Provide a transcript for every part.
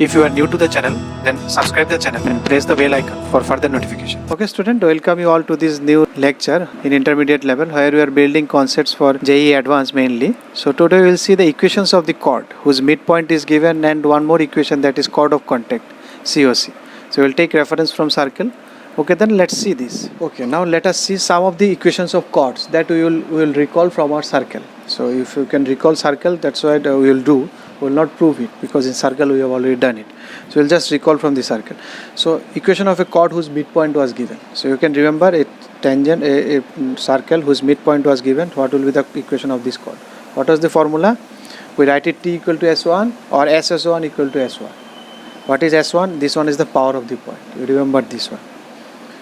If you are new to the channel, then subscribe the channel and press the bell icon for further notification. Okay student, welcome you all to this new lecture in intermediate level where we are building concepts for JEE Advanced mainly. So today we will see the equations of the chord whose midpoint is given and one more equation, that is chord of contact, COC. So we will take reference from circle. Okay, then let's see this. Okay, now let us see some of the equations of chords that we will recall from our circle. So if you can recall circle, that's what we will do. We will not prove it because in circle we have already done it. So we'll just recall from the circle. So equation of a chord whose midpoint was given. So you can remember a tangent, a circle whose midpoint was given. What will be the equation of this chord? What was the formula? We write it T equal to S1 or SS1 equal to S1. What is S1? This one is the power of the point. You remember this one.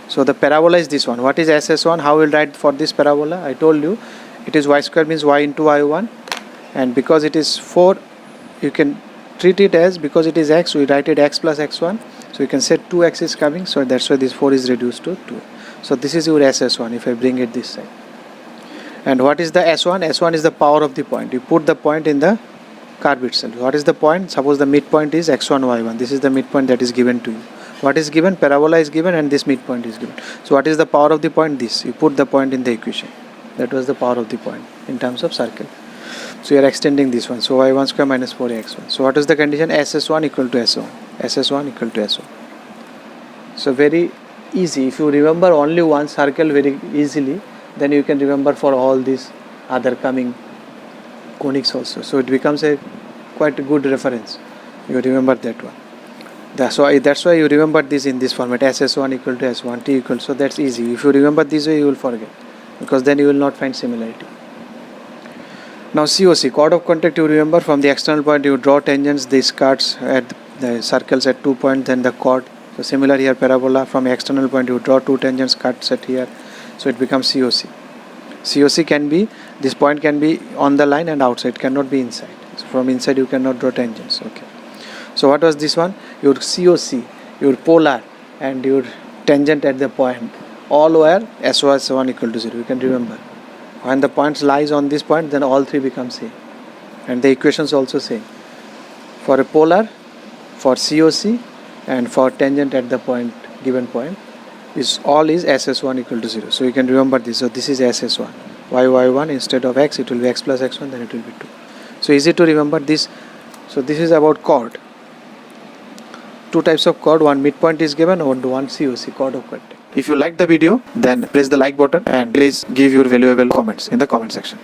So the parabola is this one. What is SS1? How will write for this parabola? I told you it is y square means y into y1, and because it is 4, you can treat it as, because it is x, we write it x plus x1. So you can say 2x is coming, so that's why this 4 is reduced to 2. So this is your SS1 if I bring it this side. And what is the S1? S1 is the power of the point. You put the point in the curve itself. What is the point? Suppose the midpoint is x1 y1. This is the midpoint that is given to you. What is given? Parabola is given and this midpoint is given. So what is the power of the point? This. You put the point in the equation. That was the power of the point in terms of circle. So you are extending this one. So y1 square minus 4x1. So what is the condition? SS1 equal to S1. SS1 equal to S1. So very easy. If you remember only one circle very easily, then you can remember for all these other coming conics also. So it becomes a quite a good reference. You remember that one. That's why you remember this in this format, SS1 equal to S1, T equal. So that's easy. If you remember this way, you will forget, because then you will not find similarity. Now COC, chord of contact, you remember from the external point you draw tangents, these cuts at the circles at 2 points, then the chord. So similar here, parabola, from the external point you draw 2 tangents, cuts at here. So it becomes COC. COC can be, this point can be on the line and outside, cannot be inside. So from inside you cannot draw tangents. Okay. So what was this one? Your COC, your polar and your tangent at the point, all were S1 equal to 0. You can remember. When the points lies on this point, then all three become same. And the equations also same. For a polar, for COC and for tangent at the point, given point, is SS1 equal to 0. So you can remember this. So this is SS1. Y1 instead of x, it will be x plus x1, then it will be 2. So easy to remember this. So this is about chord. 2 types of chord, one midpoint is given and one COC, chord of contact. If you like the video, then press the like button and please give your valuable comments in the comment section.